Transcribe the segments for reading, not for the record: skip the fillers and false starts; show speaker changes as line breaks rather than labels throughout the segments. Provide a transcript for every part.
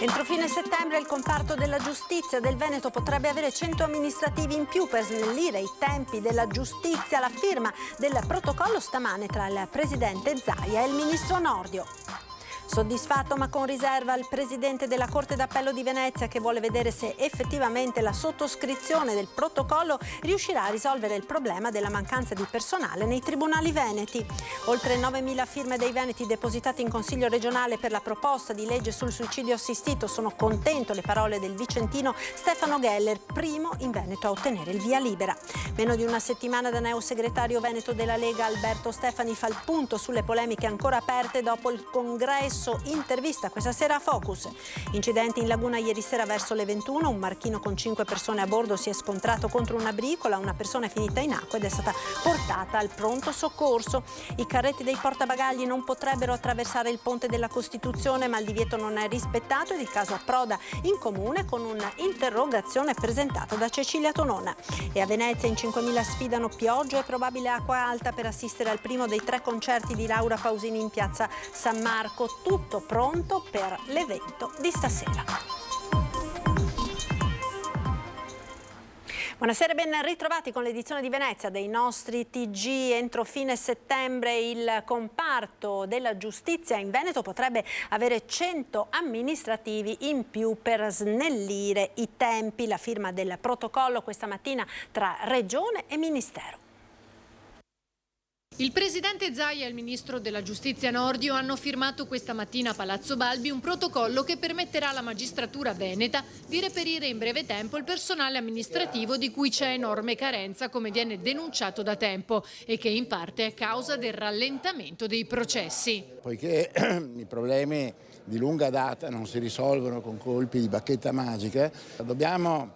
Entro fine settembre il comparto della giustizia del Veneto potrebbe avere 100 amministrativi in più per snellire i tempi della giustizia. La firma del protocollo stamane tra il presidente Zaia e il ministro Nordio. Soddisfatto ma con riserva il presidente della Corte d'Appello di Venezia, che vuole vedere se effettivamente la sottoscrizione del protocollo riuscirà a risolvere il problema della mancanza di personale nei tribunali veneti. Oltre 9.000 firme dei veneti depositate in Consiglio regionale per la proposta di legge sul suicidio assistito. Sono contento, le parole del vicentino Stefano Geller, primo in Veneto a ottenere il via libera. Meno di una settimana da neosegretario veneto della Lega Alberto Stefani fa il punto sulle polemiche ancora aperte dopo il congresso. Intervista questa sera a Focus. Incidenti in laguna ieri sera verso le 21. Un marchino con 5 persone a bordo si è scontrato contro una bricola. Una persona è finita in acqua ed è stata portata al pronto soccorso. I carretti dei portabagagli non potrebbero attraversare il ponte della Costituzione, ma il divieto non è rispettato ed il caso approda in comune con un'interrogazione presentata da Cecilia Tonona. E a Venezia in 5.000 sfidano pioggia e probabile acqua alta per assistere al primo dei 3 concerti di Laura Pausini in piazza San Marco. Tutto pronto per l'evento di stasera. Buonasera e ben ritrovati con l'edizione di Venezia dei nostri TG. Entro fine settembre il comparto della giustizia in Veneto potrebbe avere 100 amministrativi in più per snellire i tempi. La firma del protocollo questa mattina tra Regione e Ministero.
Il presidente Zaia e il ministro della giustizia Nordio hanno firmato questa mattina a Palazzo Balbi un protocollo che permetterà alla magistratura veneta di reperire in breve tempo il personale amministrativo di cui c'è enorme carenza, come viene denunciato da tempo, e che in parte è causa del rallentamento dei processi.
Poiché i problemi di lunga data non si risolvono con colpi di bacchetta magica, dobbiamo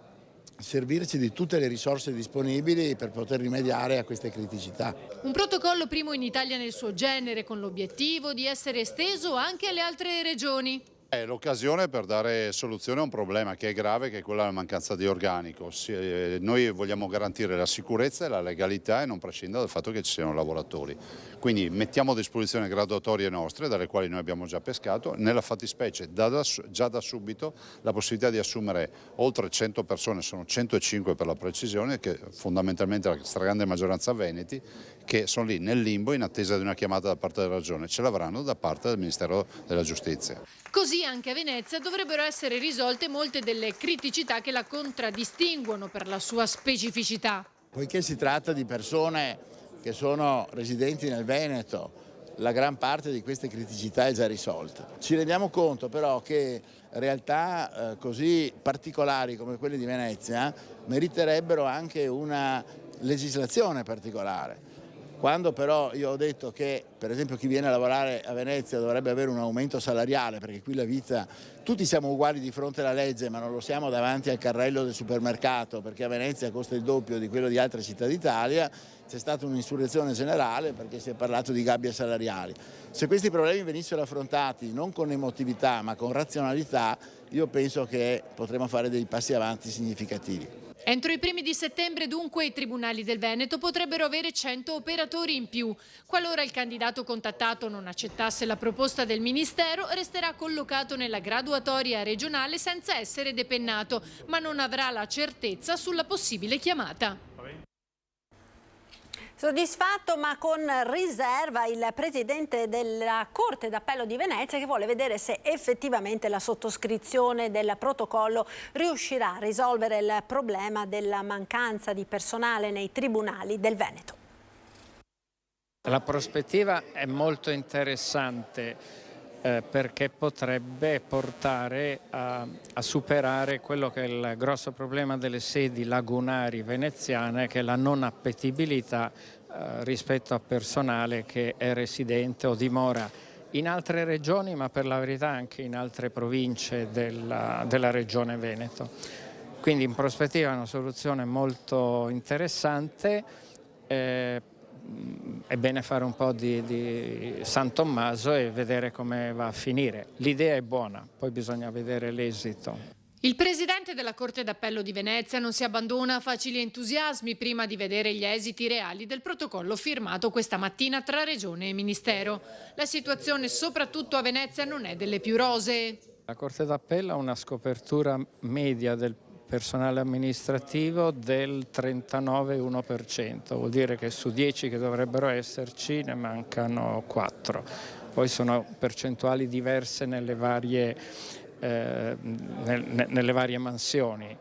servirci di tutte le risorse disponibili per poter rimediare a queste criticità.
Un protocollo primo in Italia nel suo genere, con l'obiettivo di essere esteso anche alle altre regioni.
È l'occasione per dare soluzione a un problema che è grave, che è quella della mancanza di organico. Noi vogliamo garantire la sicurezza e la legalità e non prescindere dal fatto che ci siano lavoratori. Quindi mettiamo a disposizione graduatorie nostre, dalle quali noi abbiamo già pescato, nella fattispecie già da subito la possibilità di assumere oltre 100 persone, sono 105 per la precisione, che fondamentalmente la stragrande maggioranza veneti, che sono lì nel limbo in attesa di una chiamata da parte della Regione. Ce l'avranno da parte del Ministero della Giustizia.
Così anche a Venezia dovrebbero essere risolte molte delle criticità che la contraddistinguono per la sua specificità.
Poiché si tratta di persone che sono residenti nel Veneto, la gran parte di queste criticità è già risolta. Ci rendiamo conto però che realtà così particolari come quelle di Venezia meriterebbero anche una legislazione particolare. Quando però io ho detto che per esempio chi viene a lavorare a Venezia dovrebbe avere un aumento salariale, perché qui la vita, tutti siamo uguali di fronte alla legge ma non lo siamo davanti al carrello del supermercato, perché a Venezia costa il doppio di quello di altre città d'Italia, c'è stata un'insurrezione generale perché si è parlato di gabbie salariali. Se questi problemi venissero affrontati non con emotività ma con razionalità, io penso che potremo fare dei passi avanti significativi.
Entro i primi di settembre dunque i tribunali del Veneto potrebbero avere 100 operatori in più. Qualora il candidato contattato non accettasse la proposta del Ministero, resterà collocato nella graduatoria regionale senza essere depennato, ma non avrà la certezza sulla possibile chiamata.
Soddisfatto ma con riserva il presidente della Corte d'Appello di Venezia, che vuole vedere se effettivamente la sottoscrizione del protocollo riuscirà a risolvere il problema della mancanza di personale nei tribunali del Veneto.
La prospettiva è molto interessante perché potrebbe portare a superare quello che è il grosso problema delle sedi lagunari veneziane, che è la non appetibilità rispetto a personale che è residente o dimora in altre regioni, ma per la verità anche in altre province della regione Veneto. Quindi in prospettiva è una soluzione molto interessante. È bene fare un po' di San Tommaso e vedere come va a finire. L'idea è buona, poi bisogna vedere l'esito.
Il presidente della Corte d'Appello di Venezia non si abbandona a facili entusiasmi prima di vedere gli esiti reali del protocollo firmato questa mattina tra Regione e Ministero. La situazione, soprattutto a Venezia, non è delle più rosee.
La Corte d'Appello ha una scopertura media del personale amministrativo del 39,1%, vuol dire che su 10 che dovrebbero esserci ne mancano 4. Poi sono percentuali diverse nelle varie mansioni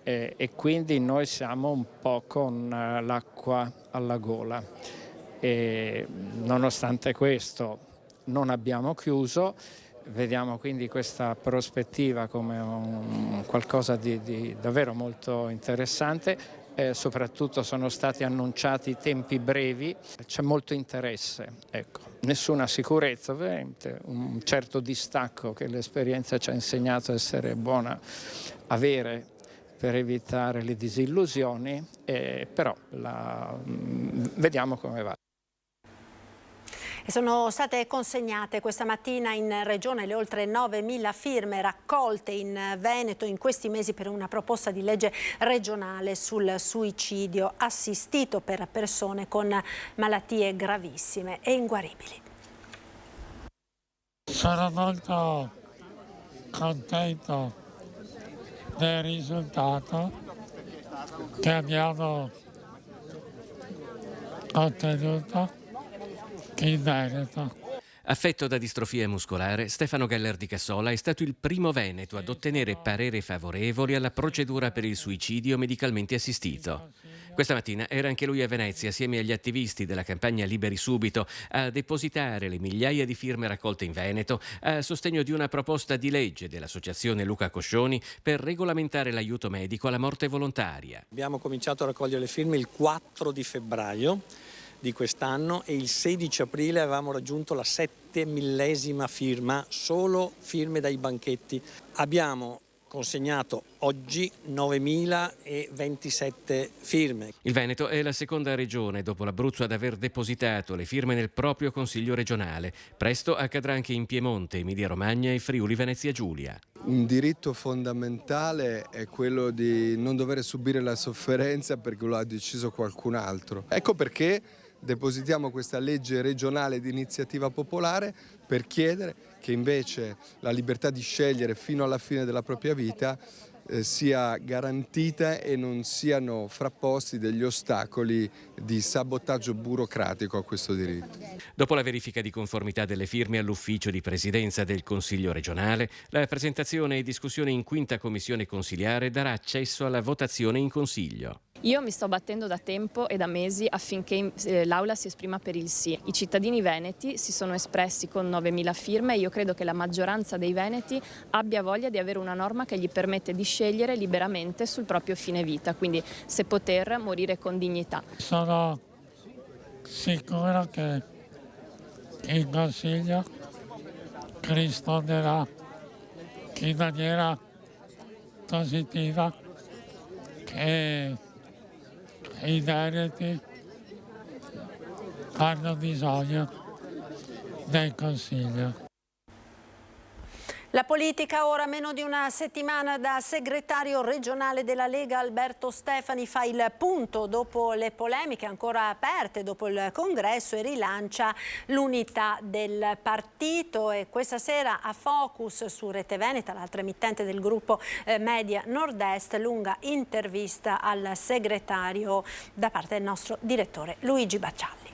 e quindi noi siamo un po' con l'acqua alla gola. E nonostante questo non abbiamo chiuso. Vediamo quindi questa prospettiva come qualcosa di davvero molto interessante, soprattutto sono stati annunciati tempi brevi, c'è molto interesse, ecco. Nessuna sicurezza, ovviamente, un certo distacco che l'esperienza ci ha insegnato essere buona avere per evitare le disillusioni, però vediamo come va.
E sono state consegnate questa mattina in Regione le oltre 9.000 firme raccolte in Veneto in questi mesi per una proposta di legge regionale sul suicidio assistito per persone con malattie gravissime e inguaribili.
Sono molto contento del risultato che abbiamo ottenuto in Veneto.
Affetto da distrofia muscolare, Stefano Galler di Cassola è stato il primo veneto ad ottenere pareri favorevoli alla procedura per il suicidio medicalmente assistito. Questa mattina era anche lui a Venezia, assieme agli attivisti della campagna Liberi Subito, a depositare le migliaia di firme raccolte in Veneto a sostegno di una proposta di legge dell'associazione Luca Coscioni per regolamentare l'aiuto medico alla morte volontaria.
Abbiamo cominciato a raccogliere le firme il 4 di febbraio di quest'anno e il 16 aprile avevamo raggiunto la 7.000ª firma, solo firme dai banchetti. Abbiamo consegnato oggi 9.027 firme.
Il Veneto è la seconda regione dopo l'Abruzzo ad aver depositato le firme nel proprio Consiglio regionale. Presto accadrà anche in Piemonte, Emilia-Romagna e Friuli-Venezia Giulia.
Un diritto fondamentale è quello di non dover subire la sofferenza perché lo ha deciso qualcun altro. Ecco perché depositiamo questa legge regionale di iniziativa popolare per chiedere che invece la libertà di scegliere fino alla fine della propria vita sia garantita e non siano frapposti degli ostacoli di sabotaggio burocratico a questo diritto.
Dopo la verifica di conformità delle firme all'ufficio di presidenza del Consiglio regionale, la presentazione e discussione in quinta commissione consiliare darà accesso alla votazione in Consiglio.
Io mi sto battendo da tempo e da mesi affinché l'Aula si esprima per il sì. I cittadini veneti si sono espressi con 9.000 firme e io credo che la maggioranza dei veneti abbia voglia di avere una norma che gli permette di scegliere liberamente sul proprio fine vita, quindi se poter morire con dignità.
Sono sicuro che il Consiglio risponderà in maniera positiva che i veneti hanno bisogno del Consiglio.
La politica, ora meno di una settimana da segretario regionale della Lega, Alberto Stefani fa il punto dopo le polemiche ancora aperte dopo il congresso e rilancia l'unità del partito. E questa sera a Focus su Rete Veneta, l'altra emittente del gruppo Media Nord-Est, lunga intervista al segretario da parte del nostro direttore Luigi Baccialli.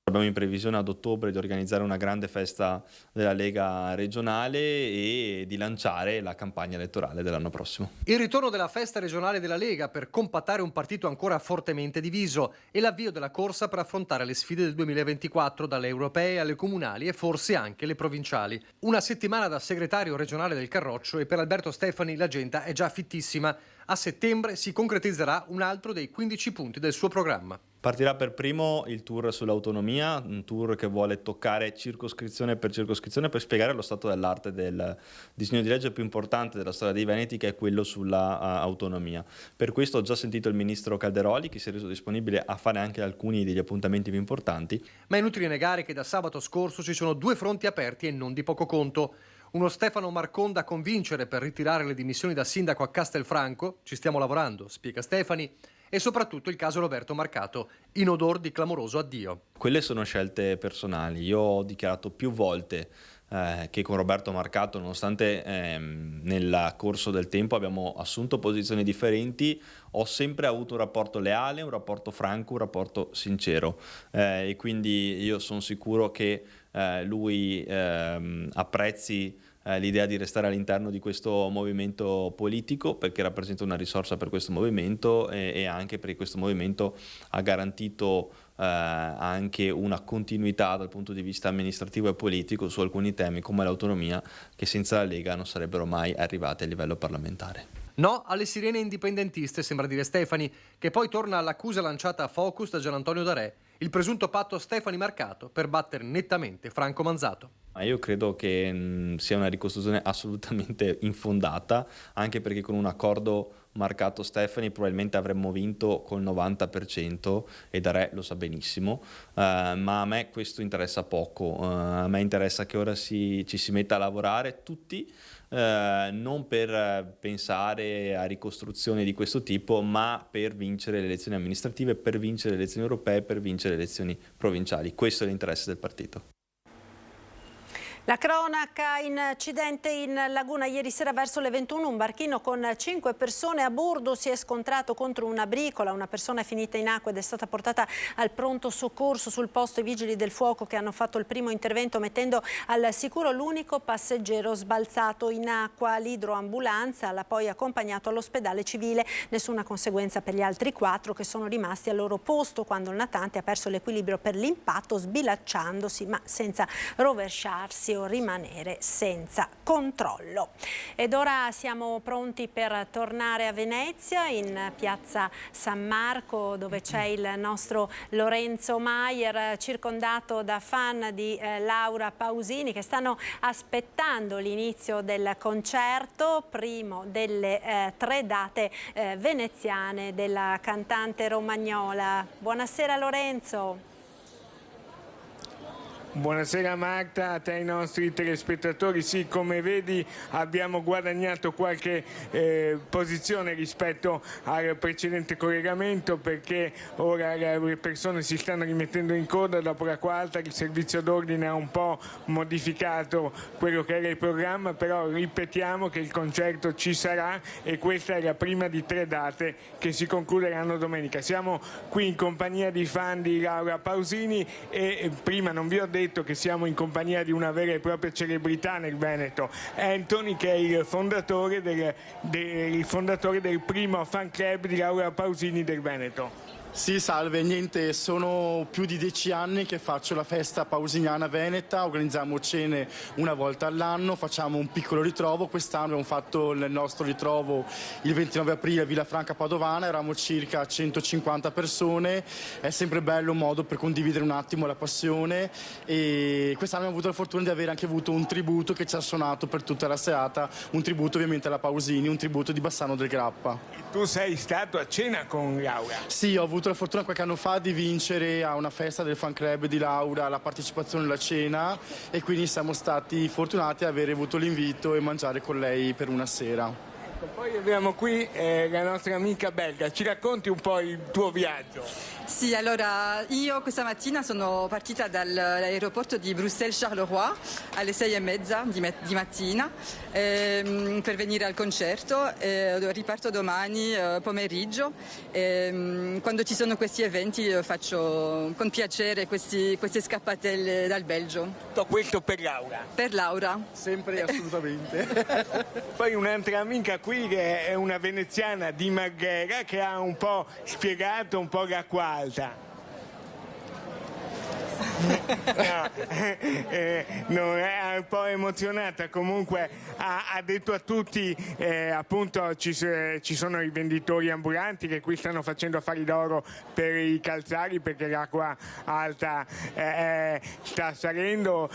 Abbiamo in previsione ad ottobre di organizzare una grande festa della Lega regionale e di lanciare la campagna elettorale dell'anno prossimo.
Il ritorno della festa regionale della Lega per compattare un partito ancora fortemente diviso e l'avvio della corsa per affrontare le sfide del 2024 dalle europee alle comunali e forse anche le provinciali. Una settimana da segretario regionale del Carroccio e per Alberto Stefani l'agenda è già fittissima. A settembre si concretizzerà un altro dei 15 punti del suo programma.
Partirà per primo il tour sull'autonomia, un tour che vuole toccare circoscrizione per spiegare lo stato dell'arte del disegno di legge più importante della storia dei Veneti, che è quello sulla autonomia. Per questo ho già sentito il ministro Calderoli, che si è reso disponibile a fare anche alcuni degli appuntamenti più importanti.
Ma è inutile negare che da sabato scorso ci sono due fronti aperti e non di poco conto. Uno Stefano Marcon da convincere per ritirare le dimissioni da sindaco a Castelfranco, ci stiamo lavorando, spiega Stefani, e soprattutto il caso Roberto Marcato, in odor di clamoroso addio.
Quelle sono scelte personali. Io ho dichiarato più volte che con Roberto Marcato, nonostante nel corso del tempo abbiamo assunto posizioni differenti, ho sempre avuto un rapporto leale, un rapporto franco, un rapporto sincero, e quindi io sono sicuro che lui apprezzi l'idea di restare all'interno di questo movimento politico, perché rappresenta una risorsa per questo movimento e anche perché questo movimento ha garantito anche una continuità dal punto di vista amministrativo e politico su alcuni temi come l'autonomia, che senza la Lega non sarebbero mai arrivati a livello parlamentare.
No alle sirene indipendentiste, sembra dire Stefani, che poi torna all'accusa lanciata a Focus da Gianantonio Darè, il presunto patto Stefani Marcato per battere nettamente Franco Manzato.
Io credo che sia una ricostruzione assolutamente infondata, anche perché con un accordo Marcato Stefani probabilmente avremmo vinto col 90% e Darè lo sa benissimo, ma a me questo interessa poco. A me interessa che ora ci si metta a lavorare tutti, non per pensare a ricostruzioni di questo tipo, ma per vincere le elezioni amministrative, per vincere le elezioni europee, per vincere le elezioni provinciali. Questo è l'interesse del partito.
La cronaca: incidente in laguna ieri sera verso le 21, un barchino con 5 persone a bordo si è scontrato contro una bricola, una persona è finita in acqua ed è stata portata al pronto soccorso. Sul posto i vigili del fuoco che hanno fatto il primo intervento mettendo al sicuro l'unico passeggero sbalzato in acqua. L'idroambulanza l'ha poi accompagnato all'ospedale civile, nessuna conseguenza per gli altri 4 che sono rimasti al loro posto quando il natante ha perso l'equilibrio per l'impatto sbilacciandosi ma senza rovesciarsi o rimanere senza controllo. Ed ora siamo pronti per tornare a Venezia, in piazza San Marco, dove c'è il nostro Lorenzo Maier, circondato da fan di Laura Pausini che stanno aspettando l'inizio del concerto, primo delle 3 date veneziane della cantante romagnola. Buonasera Lorenzo.
Buonasera Marta, a te e ai nostri telespettatori. Sì, come vedi abbiamo guadagnato qualche posizione rispetto al precedente collegamento, perché ora le persone si stanno rimettendo in coda dopo l'acqua alta. Il servizio d'ordine ha un po' modificato quello che era il programma, però ripetiamo che il concerto ci sarà e questa è la prima di 3 date che si concluderanno domenica. Siamo qui in compagnia di fan di Laura Pausini e prima non vi ho detto che siamo in compagnia di una vera e propria celebrità nel Veneto, Anthony, che è il fondatore del primo fan club di Laura Pausini del Veneto.
Sì, salve, niente, sono più di 10 anni che faccio la festa pausiniana veneta, organizziamo cene una volta all'anno, facciamo un piccolo ritrovo. Quest'anno abbiamo fatto il nostro ritrovo il 29 aprile a Villafranca Padovana, eravamo circa 150 persone, è sempre bello un modo per condividere un attimo la passione, e quest'anno abbiamo avuto la fortuna di avere anche avuto un tributo che ci ha suonato per tutta la serata, un tributo ovviamente alla Pausini, un tributo di Bassano del Grappa.
E tu sei stato a cena con Laura?
Sì, ho avuto la fortuna qualche anno fa di vincere a una festa del fan club di Laura la partecipazione alla cena, e quindi siamo stati fortunati ad aver avuto l'invito e mangiare con lei per una sera.
Poi abbiamo qui la nostra amica belga. Ci racconti un po' il tuo viaggio?
Sì, allora io questa mattina sono partita dall'aeroporto di Bruxelles-Charleroi alle 6:30 di mattina per venire al concerto. Riparto domani pomeriggio. Quando ci sono questi eventi faccio con piacere queste scappatelle dal Belgio.
Tutto questo per Laura?
Per Laura.
Sempre assolutamente.
Poi un'altra amica qui che è una veneziana di Marghera che ha un po' spiegato un po' l'acqua alta. No, è un po' emozionata, comunque ha detto a tutti, appunto ci sono i venditori ambulanti che qui stanno facendo affari d'oro per i calzari, perché l'acqua alta sta salendo,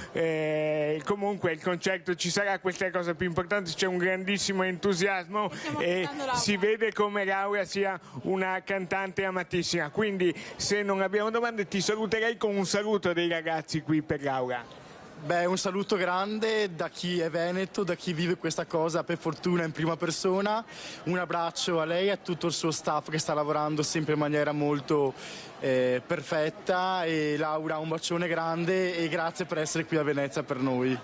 comunque il concerto ci sarà, questa è la cosa più importante, c'è un grandissimo entusiasmo e si vede come Laura sia una cantante amatissima, quindi se non abbiamo domande ti saluterei con un saluto dei ragazzi qui per Laura.
Beh, un saluto grande da chi è veneto, da chi vive questa cosa per fortuna in prima persona. Un abbraccio a lei e a tutto il suo staff che sta lavorando sempre in maniera molto perfetta. E Laura, un bacione grande e grazie per essere qui a Venezia per noi.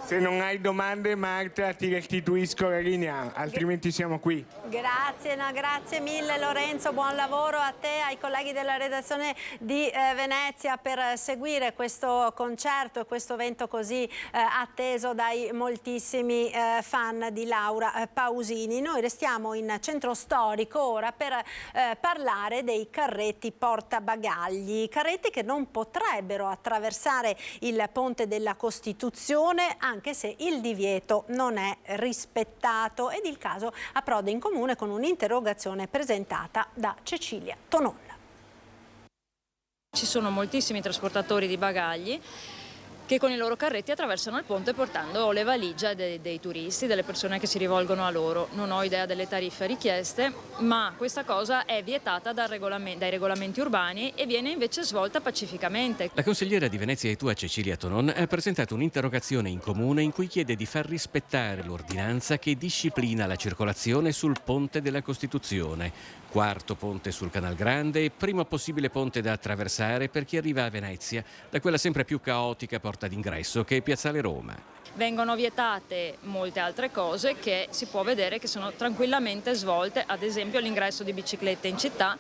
Se non hai domande, Marta, ti restituisco la linea, altrimenti siamo qui.
Grazie, no, grazie mille Lorenzo, buon lavoro a te, ai colleghi della redazione di Venezia per seguire questo concerto e questo evento così atteso dai moltissimi fan di Laura Pausini. Noi restiamo in centro storico ora per parlare dei carretti portabagagli, carretti che non potrebbero attraversare il Ponte della Costituzione anche se il divieto non è rispettato, ed il caso approda in comune con un'interrogazione presentata da Cecilia Tonon.
Ci sono moltissimi trasportatori di bagagli che con i loro carretti attraversano il ponte portando le valigie dei turisti, delle persone che si rivolgono a loro. Non ho idea delle tariffe richieste, ma questa cosa è vietata dai regolamenti urbani e viene invece svolta pacificamente.
La consigliera di Venezia e Tua Cecilia Tonon ha presentato un'interrogazione in comune in cui chiede di far rispettare l'ordinanza che disciplina la circolazione sul Ponte della Costituzione, quarto ponte sul Canal Grande e primo possibile ponte da attraversare per chi arriva a Venezia da quella sempre più caotica porta d'ingresso che è Piazzale Roma.
Vengono vietate molte altre cose che si può vedere che sono tranquillamente svolte, ad esempio l'ingresso di biciclette in città,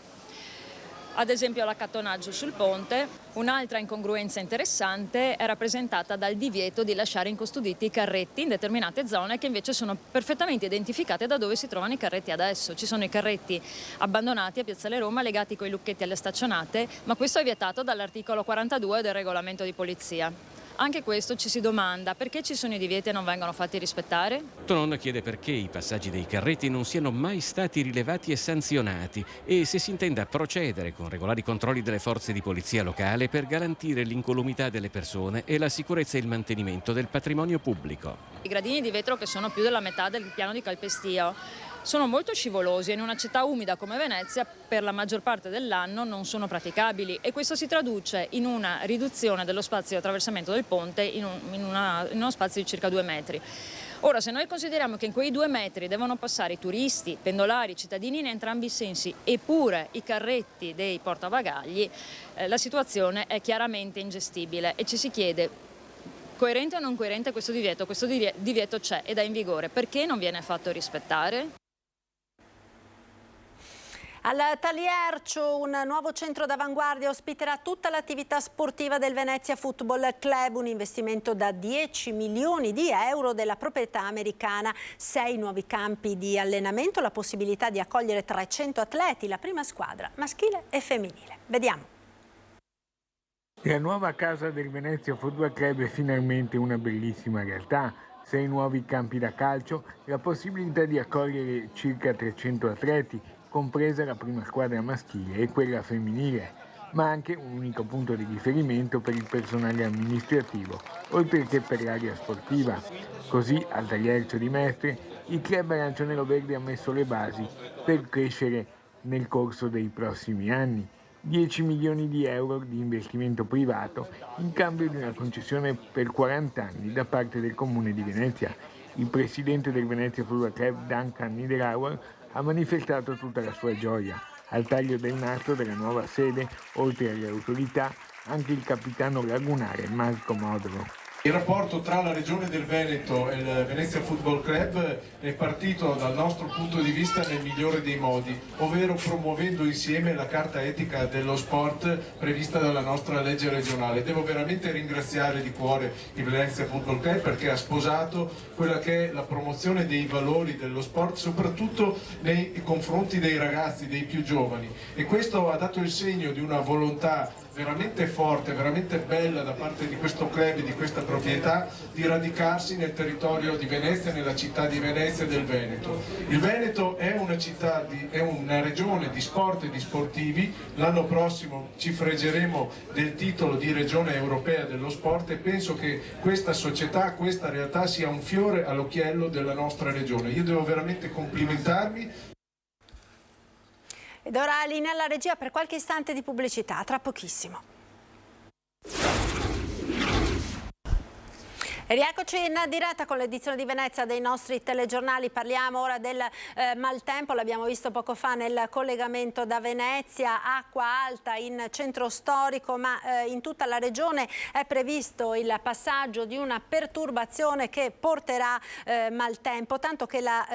ad esempio l'accattonaggio sul ponte. Un'altra incongruenza interessante è rappresentata dal divieto di lasciare incustoditi i carretti in determinate zone che invece sono perfettamente identificate da dove si trovano i carretti adesso. Ci sono i carretti abbandonati a Piazzale Roma legati coi lucchetti alle staccionate, ma questo è vietato dall'articolo 42 del regolamento di polizia. Anche questo ci si domanda perché ci sono i divieti e non vengono fatti rispettare?
Tonon chiede perché i passaggi dei carretti non siano mai stati rilevati e sanzionati e se si intenda procedere con regolari controlli delle forze di polizia locale per garantire l'incolumità delle persone e la sicurezza e il mantenimento del patrimonio pubblico.
I gradini di vetro, che sono più della metà del piano di calpestio, sono molto scivolosi e in una città umida come Venezia per la maggior parte dell'anno non sono praticabili, e questo si traduce in una riduzione dello spazio di attraversamento del ponte in uno spazio di circa 2 metri. Ora, se noi consideriamo che in quei 2 metri devono passare i turisti, pendolari, cittadini in entrambi i sensi, eppure i carretti dei portabagagli, la situazione è chiaramente ingestibile e ci si chiede: coerente o non coerente questo divieto? Questo divieto c'è ed è in vigore, perché non viene fatto rispettare?
Al Taliercio un nuovo centro d'avanguardia ospiterà tutta l'attività sportiva del Venezia Football Club, un investimento da 10 milioni di euro della proprietà americana, 6 nuovi campi di allenamento, la possibilità di accogliere 300 atleti, la prima squadra maschile e femminile. Vediamo.
La nuova casa del Venezia Football Club è finalmente una bellissima realtà. 6 nuovi campi da calcio, la possibilità di accogliere circa 300 atleti, compresa la prima squadra maschile e quella femminile, ma anche un unico punto di riferimento per il personale amministrativo, oltre che per l'area sportiva. Così, al Taliercio di Mestre, il club arancione-verde ha messo le basi per crescere nel corso dei prossimi anni. 10 milioni di euro di investimento privato in cambio di una concessione per 40 anni da parte del Comune di Venezia. Il presidente del Venezia Football Club, Duncan Niederauer, ha manifestato tutta la sua gioia. Al taglio del nastro della nuova sede, oltre alle autorità, anche il capitano lagunare Marco Modro.
Il rapporto tra la Regione del Veneto e il Venezia Football Club è partito dal nostro punto di vista nel migliore dei modi, ovvero promuovendo insieme la carta etica dello sport prevista dalla nostra legge regionale. Devo veramente ringraziare di cuore il Venezia Football Club perché ha sposato quella che è la promozione dei valori dello sport, soprattutto nei confronti dei ragazzi, dei più giovani, e questo ha dato il segno di una volontà veramente forte, veramente bella da parte di questo club e di questa proprietà di radicarsi nel territorio di Venezia, nella città di Venezia e del Veneto. Il Veneto è una regione di sport e di sportivi. L'anno prossimo ci fregeremo del titolo di regione europea dello sport e penso che questa società, questa realtà sia un fiore all'occhiello della nostra regione. Io devo veramente complimentarmi.
Ed ora linea alla regia per qualche istante di pubblicità, tra pochissimo. E rieccoci in diretta con l'edizione di Venezia dei nostri telegiornali. Parliamo ora del maltempo, l'abbiamo visto poco fa nel collegamento da Venezia, acqua alta in centro storico, ma in tutta la regione è previsto il passaggio di una perturbazione che porterà maltempo, tanto che la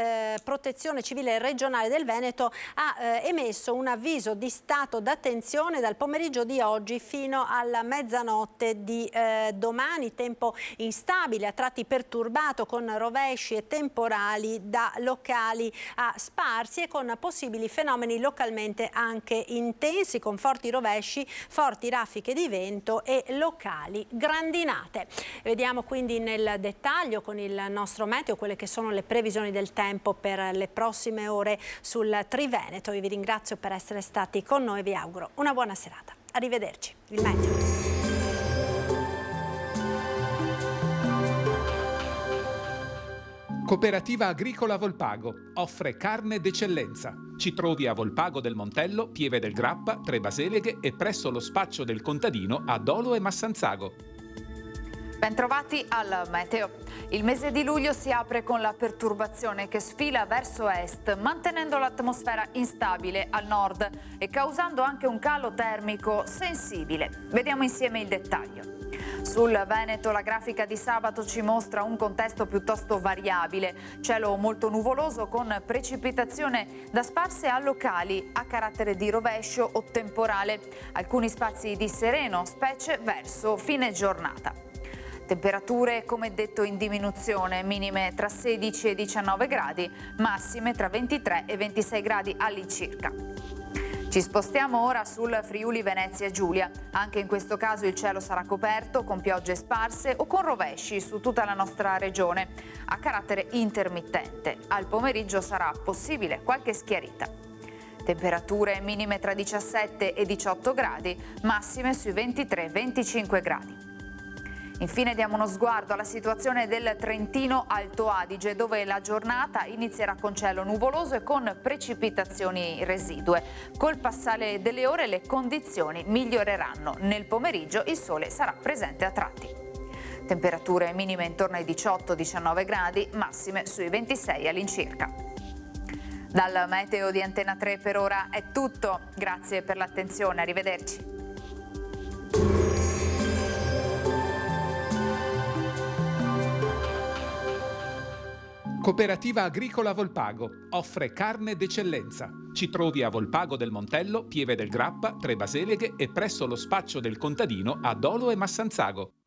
Protezione Civile regionale del Veneto ha emesso un avviso di stato d'attenzione dal pomeriggio di oggi fino alla mezzanotte di domani. Tempo instabile, a tratti perturbato, con rovesci e temporali da locali a sparsi e con possibili fenomeni localmente anche intensi, con forti rovesci, forti raffiche di vento e locali grandinate. Vediamo quindi nel dettaglio con il nostro meteo quelle che sono le previsioni del tempo per le prossime ore sul Triveneto. Io vi ringrazio per essere stati con noi e vi auguro una buona serata. Arrivederci. Il meteo.
Cooperativa Agricola Volpago offre carne d'eccellenza. Ci trovi a Volpago del Montello, Pieve del Grappa, Tre Baseleghe e presso lo spaccio del contadino a Dolo e Massanzago.
Bentrovati al meteo. Il mese di luglio si apre con la perturbazione che sfila verso est, mantenendo l'atmosfera instabile al nord e causando anche un calo termico sensibile. Vediamo insieme il dettaglio. Sul Veneto la grafica di sabato ci mostra un contesto piuttosto variabile, cielo molto nuvoloso con precipitazione da sparse a locali a carattere di rovescio o temporale, alcuni spazi di sereno, specie verso fine giornata. Temperature, come detto, in diminuzione, minime tra 16 e 19 gradi, massime tra 23 e 26 gradi all'incirca. Ci spostiamo ora sul Friuli Venezia Giulia. Anche in questo caso il cielo sarà coperto con piogge sparse o con rovesci su tutta la nostra regione, a carattere intermittente. Al pomeriggio sarà possibile qualche schiarita. Temperature minime tra 17 e 18 gradi, massime sui 23-25 gradi. Infine diamo uno sguardo alla situazione del Trentino Alto Adige, dove la giornata inizierà con cielo nuvoloso e con precipitazioni residue. Col passare delle ore le condizioni miglioreranno. Nel pomeriggio il sole sarà presente a tratti. Temperature minime intorno ai 18-19 gradi, massime sui 26 all'incirca. Dal meteo di Antena 3 per ora è tutto. Grazie per l'attenzione, arrivederci.
Cooperativa Agricola Volpago offre carne d'eccellenza. Ci trovi a Volpago del Montello, Pieve del Grappa, Tre Baseleghe e presso lo spaccio del contadino a Dolo e Massanzago.